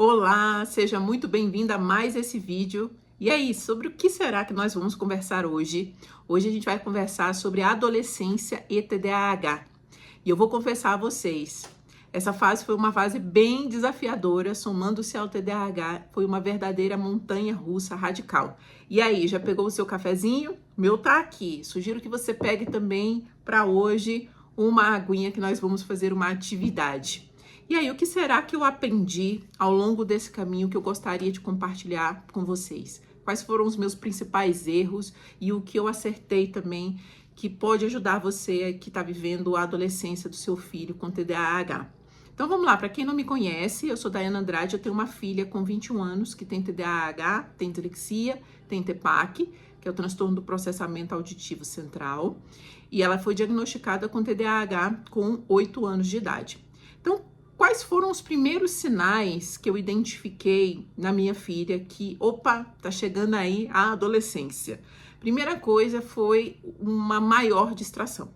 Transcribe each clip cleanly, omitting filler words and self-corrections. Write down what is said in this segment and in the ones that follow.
Olá, seja muito bem-vinda a mais esse vídeo. E aí, sobre o que será que nós vamos conversar hoje? Hoje a gente vai conversar sobre adolescência e TDAH. E eu vou confessar a vocês, essa fase foi uma fase bem desafiadora, somando-se ao TDAH, foi uma verdadeira montanha-russa radical. E aí, já pegou o seu cafezinho? O meu tá aqui. Sugiro que você pegue também para hoje uma aguinha que nós vamos fazer uma atividade. E aí, o que será que eu aprendi ao longo desse caminho que eu gostaria de compartilhar com vocês? Quais foram os meus principais erros e o que eu acertei também que pode ajudar você que está vivendo a adolescência do seu filho com TDAH? Então vamos lá, para quem não me conhece, eu sou Daiana Andrade, eu tenho uma filha com 21 anos que tem TDAH, tem dislexia, tem TPAC, que é o transtorno do processamento auditivo central, e ela foi diagnosticada com TDAH com 8 anos de idade. Então, quais foram os primeiros sinais que eu identifiquei na minha filha que, opa, tá chegando aí a adolescência? Primeira coisa foi uma maior distração.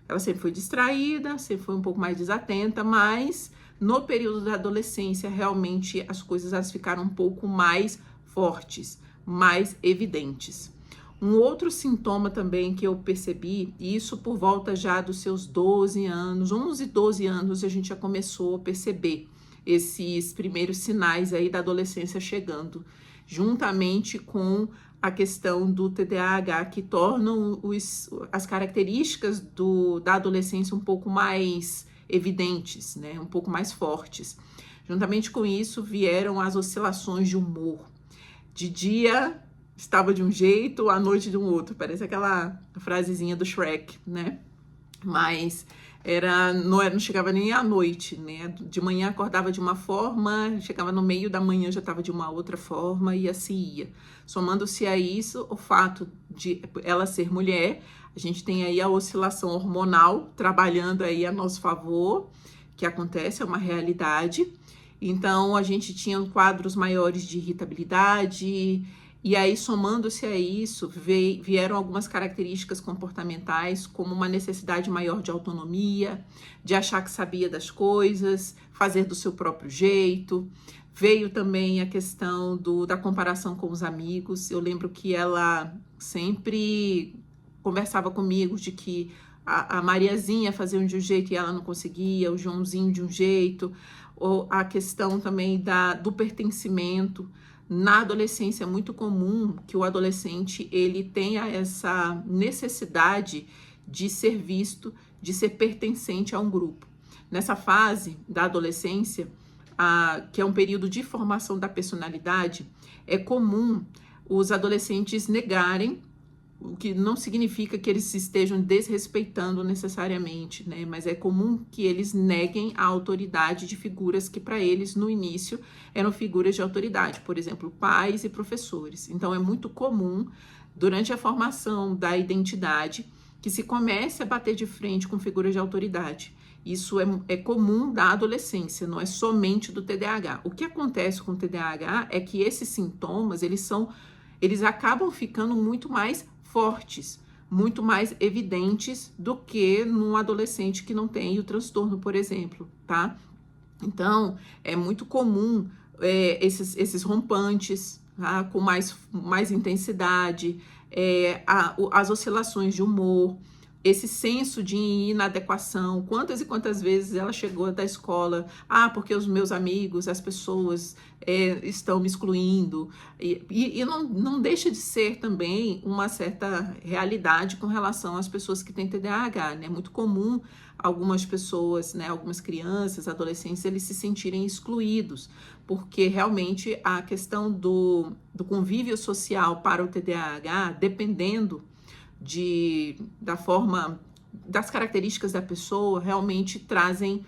Ela sempre foi distraída, sempre foi um pouco mais desatenta, mas no período da adolescência, realmente as coisas elas ficaram um pouco mais fortes, mais evidentes. Um outro sintoma também que eu percebi, e isso por volta já dos seus 12 anos, 11, 12 anos, a gente já começou a perceber esses primeiros sinais aí da adolescência chegando, juntamente com a questão do TDAH, que tornam as características da adolescência um pouco mais evidentes, né? Um pouco mais fortes. Juntamente com isso vieram as oscilações de humor. De dia estava de um jeito, à noite de um outro. Parece aquela frasezinha do Shrek, né? Mas não chegava nem à noite, né? De manhã acordava de uma forma, chegava no meio da manhã já estava de uma outra forma e assim ia. Somando-se a isso, o fato de ela ser mulher, a gente tem aí a oscilação hormonal trabalhando aí a nosso favor, que acontece, é uma realidade. Então, a gente tinha quadros maiores de irritabilidade. E aí, somando-se a isso, vieram algumas características comportamentais, como uma necessidade maior de autonomia, de achar que sabia das coisas, fazer do seu próprio jeito. Veio também a questão da comparação com os amigos. Eu lembro que ela sempre conversava comigo de que a Mariazinha fazia de um jeito e ela não conseguia, o Joãozinho de um jeito, ou a questão também do pertencimento. Na adolescência é muito comum que o adolescente ele tenha essa necessidade de ser visto, de ser pertencente a um grupo. Nessa fase da adolescência, que é um período de formação da personalidade, é comum os adolescentes negarem, o que não significa que eles estejam desrespeitando necessariamente, né? Mas é comum que eles neguem a autoridade de figuras que para eles no início eram figuras de autoridade, por exemplo, pais e professores. Então é muito comum durante a formação da identidade que se comece a bater de frente com figuras de autoridade. Isso é comum da adolescência, não é somente do TDAH. O que acontece com o TDAH é que esses sintomas, eles acabam ficando muito mais fortes, muito mais evidentes do que num adolescente que não tem o transtorno, por exemplo, tá? Então, é muito comum esses rompantes, tá? Com mais intensidade, as oscilações de humor, esse senso de inadequação. Quantas e quantas vezes ela chegou da escola, porque os meus amigos, as pessoas estão me excluindo, e não deixa de ser também uma certa realidade com relação às pessoas que têm TDAH, né? É muito comum algumas pessoas, né, algumas crianças, adolescentes, eles se sentirem excluídos, porque realmente a questão do convívio social para o TDAH, dependendo da forma, das características da pessoa, realmente trazem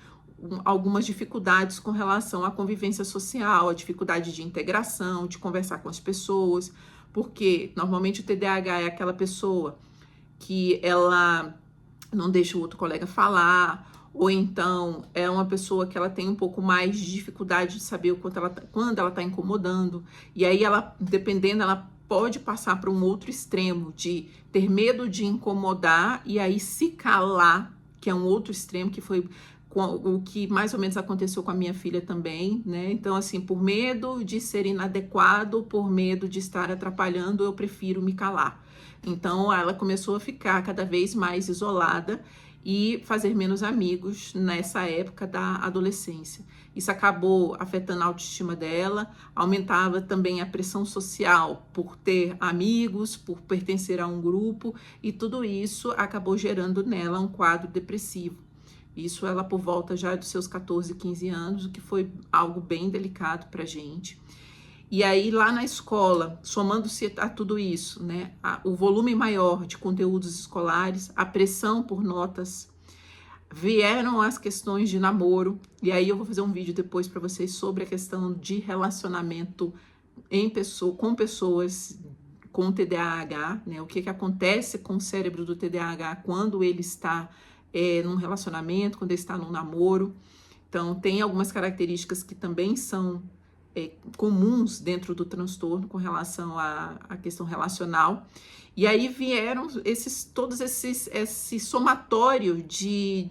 algumas dificuldades com relação à convivência social, a dificuldade de integração, de conversar com as pessoas, porque normalmente o TDAH é aquela pessoa que ela não deixa o outro colega falar, ou então é uma pessoa que ela tem um pouco mais de dificuldade de saber quando ela está incomodando, e aí ela, dependendo, ela pode passar para um outro extremo de ter medo de incomodar e aí se calar, que é um outro extremo que foi o que mais ou menos aconteceu com a minha filha também, né? Então, assim, por medo de ser inadequado, por medo de estar atrapalhando, eu prefiro me calar. Então, ela começou a ficar cada vez mais isolada e fazer menos amigos nessa época da adolescência. Isso acabou afetando a autoestima dela, aumentava também a pressão social por ter amigos, por pertencer a um grupo, e tudo isso acabou gerando nela um quadro depressivo. Isso ela por volta já dos seus 14, 15 anos, o que foi algo bem delicado pra gente. E aí lá na escola, somando-se a tudo isso, né, o volume maior de conteúdos escolares, a pressão por notas, vieram as questões de namoro, e aí eu vou fazer um vídeo depois para vocês sobre a questão de relacionamento com pessoas com TDAH, né, o que acontece com o cérebro do TDAH quando ele está num relacionamento, quando ele está num namoro. Então tem algumas características que também são comuns dentro do transtorno com relação à questão relacional. E aí vieram esse somatório de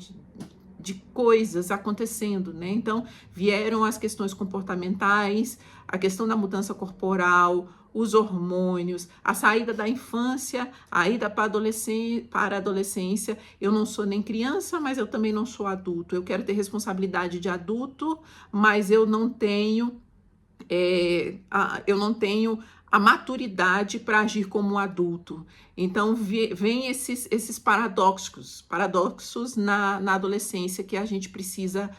coisas acontecendo, né? Então vieram as questões comportamentais, a questão da mudança corporal, os hormônios, a saída da infância, a ida para a adolescência. Eu não sou nem criança, mas eu também não sou adulto. Eu quero ter responsabilidade de adulto, mas eu não tenho a maturidade para agir como um adulto. Então, vem esses paradoxos na adolescência que a gente precisa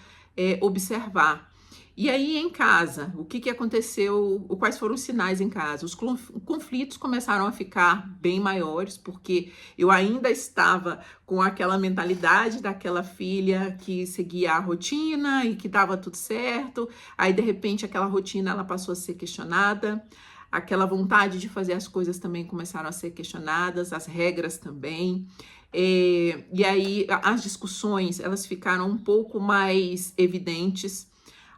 observar. E aí, em casa, o que aconteceu? Quais foram os sinais em casa? Os conflitos começaram a ficar bem maiores, porque eu ainda estava com aquela mentalidade daquela filha que seguia a rotina e que dava tudo certo. Aí, de repente, aquela rotina ela passou a ser questionada. Aquela vontade de fazer as coisas também começaram a ser questionadas, as regras também. E aí, as discussões, elas ficaram um pouco mais evidentes.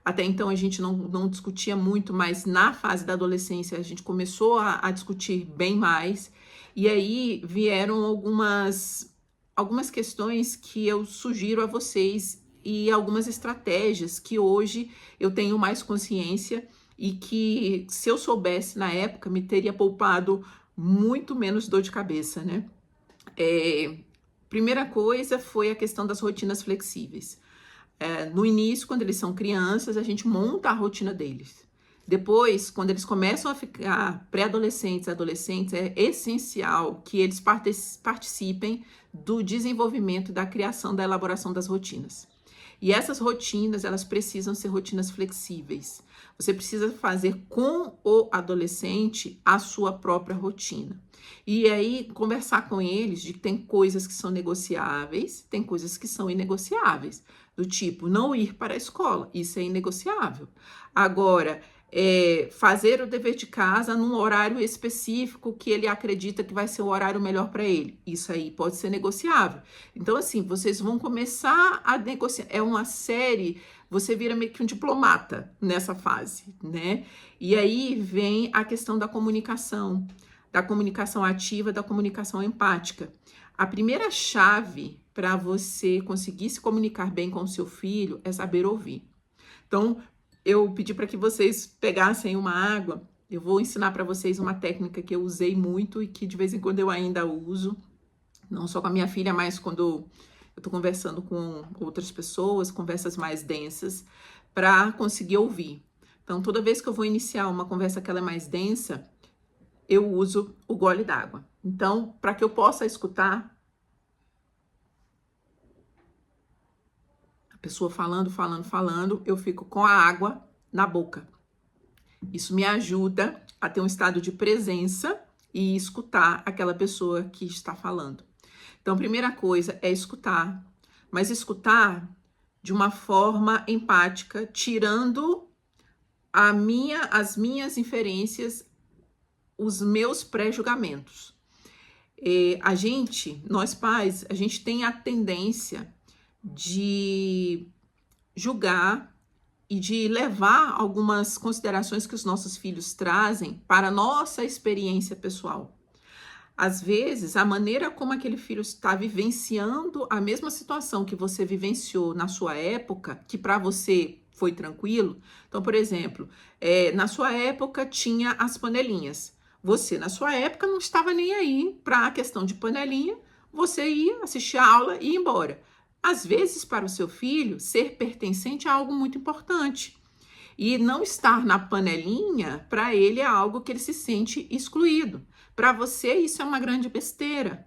Até então a gente não discutia muito, mas na fase da adolescência a gente começou a discutir bem mais. E aí vieram algumas questões que eu sugiro a vocês e algumas estratégias que hoje eu tenho mais consciência e que, se eu soubesse na época, me teria poupado muito menos dor de cabeça, né? Primeira coisa foi a questão das rotinas flexíveis. No início, quando eles são crianças, a gente monta a rotina deles. Depois, quando eles começam a ficar pré-adolescentes, adolescentes, é essencial que eles participem do desenvolvimento, da criação, da elaboração das rotinas. E essas rotinas, elas precisam ser rotinas flexíveis. Você precisa fazer com o adolescente a sua própria rotina. E aí, conversar com eles de que tem coisas que são negociáveis, tem coisas que são inegociáveis. Do tipo, não ir para a escola, isso é inegociável. Agora, fazer o dever de casa num horário específico que ele acredita que vai ser o horário melhor para ele, isso aí pode ser negociável. Então, assim, vocês vão começar a negociar. É uma série, você vira meio que um diplomata nessa fase, né? E aí vem a questão da comunicação ativa, da comunicação empática. A primeira chave para você conseguir se comunicar bem com o seu filho é saber ouvir. Então, eu pedi para que vocês pegassem uma água. Eu vou ensinar para vocês uma técnica que eu usei muito e que de vez em quando eu ainda uso, não só com a minha filha, mas quando eu estou conversando com outras pessoas, conversas mais densas, para conseguir ouvir. Então, toda vez que eu vou iniciar uma conversa que ela é mais densa, eu uso o gole d'água. Então, para que eu possa escutar a pessoa falando, eu fico com a água na boca. Isso me ajuda a ter um estado de presença e escutar aquela pessoa que está falando. Então, a primeira coisa é escutar, mas escutar de uma forma empática, tirando as minhas inferências, os meus pré-julgamentos. Nós pais, a gente tem a tendência de julgar e de levar algumas considerações que os nossos filhos trazem para a nossa experiência pessoal. Às vezes, a maneira como aquele filho está vivenciando a mesma situação que você vivenciou na sua época, que para você foi tranquilo. Então, por exemplo, na sua época tinha as panelinhas. Você, na sua época, não estava nem aí para a questão de panelinha. Você ia assistir a aula e ir embora. Às vezes, para o seu filho, ser pertencente é algo muito importante. E não estar na panelinha, para ele é algo que ele se sente excluído. Para você, isso é uma grande besteira.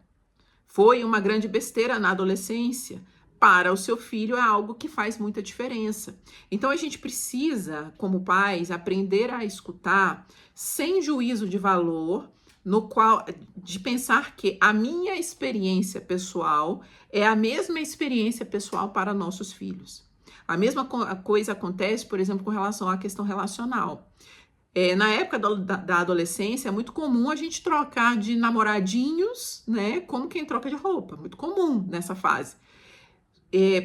Foi uma grande besteira na adolescência. Para o seu filho, é algo que faz muita diferença. Então, a gente precisa, como pais, aprender a escutar sem juízo de valor, no qual de pensar que a minha experiência pessoal é a mesma experiência pessoal para nossos filhos. A mesma coisa acontece, por exemplo, com relação à questão relacional. Na época da adolescência, é muito comum a gente trocar de namoradinhos, né? Como quem troca de roupa. Muito comum nessa fase.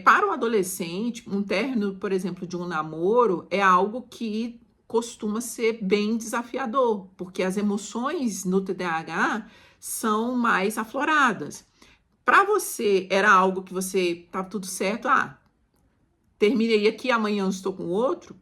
Para o adolescente, um término, por exemplo, de um namoro é algo que costuma ser bem desafiador, porque as emoções no TDAH são mais afloradas. Para você, era algo que você estava tudo certo, terminei aqui, amanhã eu estou com outro,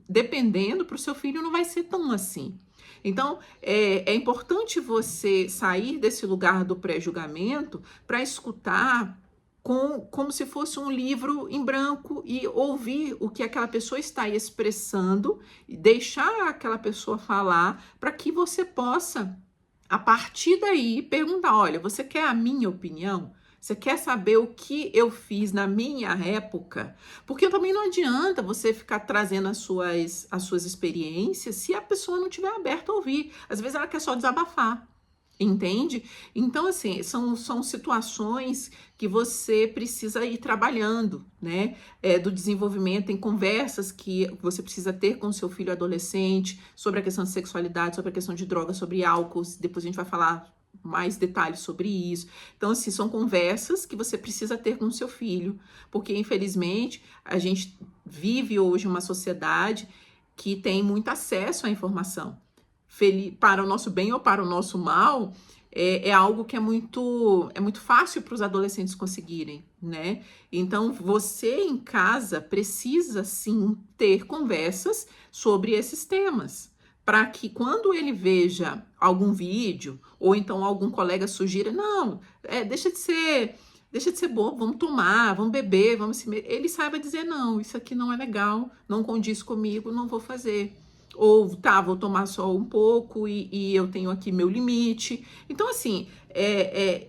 dependendo, para o seu filho não vai ser tão assim. Então, é importante você sair desse lugar do pré-julgamento para escutar como se fosse um livro em branco e ouvir o que aquela pessoa está expressando e deixar aquela pessoa falar para que você possa, a partir daí, perguntar, olha, você quer a minha opinião? Você quer saber o que eu fiz na minha época? Porque também não adianta você ficar trazendo as suas experiências se a pessoa não estiver aberta a ouvir. Às vezes ela quer só desabafar. Entende? Então, assim, são situações que você precisa ir trabalhando, né? Do desenvolvimento, tem conversas que você precisa ter com o seu filho adolescente sobre a questão de sexualidade, sobre a questão de drogas, sobre álcool. Depois a gente vai falar mais detalhes sobre isso. Então, assim, são conversas que você precisa ter com o seu filho, porque, infelizmente, a gente vive hoje uma sociedade que tem muito acesso à informação. Para o nosso bem ou para o nosso mal, é algo que é muito fácil para os adolescentes conseguirem, né? Então, você em casa precisa, sim, ter conversas sobre esses temas, para que quando ele veja algum vídeo, ou então algum colega sugira, não, deixa de ser bobo, vamos tomar, vamos beber, ele saiba dizer, não, isso aqui não é legal, não condiz comigo, não vou fazer. Ou, vou tomar só um pouco e eu tenho aqui meu limite. Então, assim,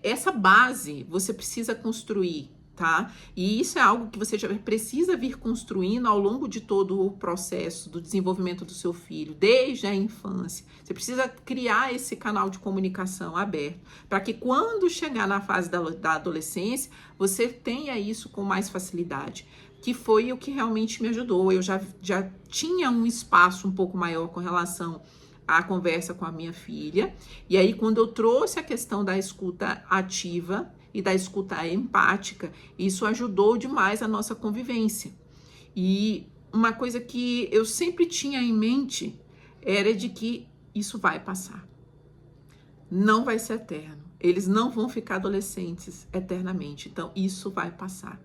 essa base você precisa construir, tá? E isso é algo que você já precisa vir construindo ao longo de todo o processo do desenvolvimento do seu filho, desde a infância. Você precisa criar esse canal de comunicação aberto, para que quando chegar na fase da adolescência, você tenha isso com mais facilidade. Que foi o que realmente me ajudou. Eu já tinha um espaço um pouco maior com relação à conversa com a minha filha. E aí, quando eu trouxe a questão da escuta ativa e da escuta empática, isso ajudou demais a nossa convivência. E uma coisa que eu sempre tinha em mente era de que isso vai passar. Não vai ser eterno. Eles não vão ficar adolescentes eternamente. Então, isso vai passar.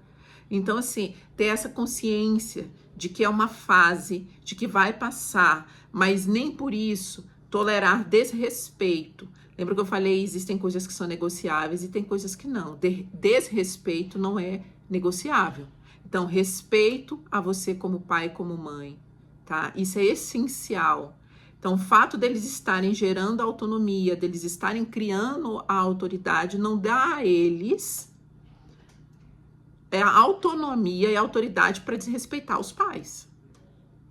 Então, assim, ter essa consciência de que é uma fase, de que vai passar, mas nem por isso tolerar desrespeito. Lembra que eu falei, existem coisas que são negociáveis e tem coisas que não. Desrespeito não é negociável. Então, respeito a você como pai, como mãe, tá? Isso é essencial. Então, o fato deles estarem gerando autonomia, deles estarem criando a autoridade, não dá a eles a autonomia e a autoridade para desrespeitar os pais,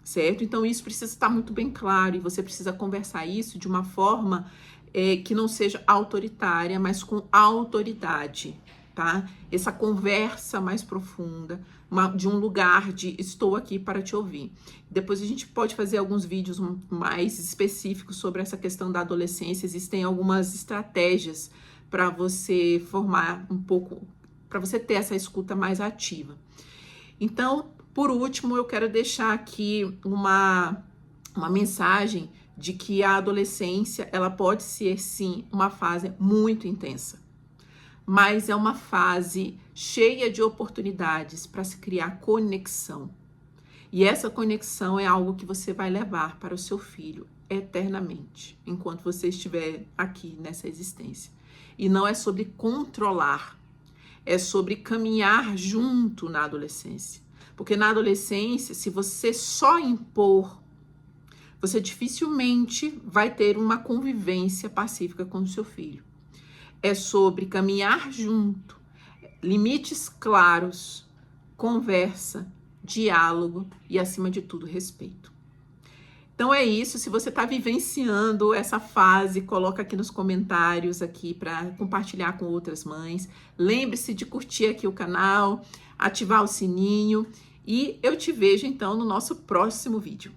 certo? Então, isso precisa estar muito bem claro e você precisa conversar isso de uma forma que não seja autoritária, mas com autoridade, tá? Essa conversa mais profunda, de um lugar de estou aqui para te ouvir. Depois a gente pode fazer alguns vídeos mais específicos sobre essa questão da adolescência. Existem algumas estratégias para você formar um pouco, para você ter essa escuta mais ativa. Então, por último, eu quero deixar aqui uma mensagem de que a adolescência, ela pode ser sim uma fase muito intensa, mas é uma fase cheia de oportunidades para se criar conexão. E essa conexão é algo que você vai levar para o seu filho eternamente, enquanto você estiver aqui nessa existência. E não é sobre controlar, é sobre caminhar junto na adolescência. Porque na adolescência, se você só impor, você dificilmente vai ter uma convivência pacífica com o seu filho. É sobre caminhar junto, limites claros, conversa, diálogo e, acima de tudo, respeito. Então é isso. Se você está vivenciando essa fase, coloca aqui nos comentários aqui para compartilhar com outras mães. Lembre-se de curtir aqui o canal, ativar o sininho e eu te vejo então no nosso próximo vídeo.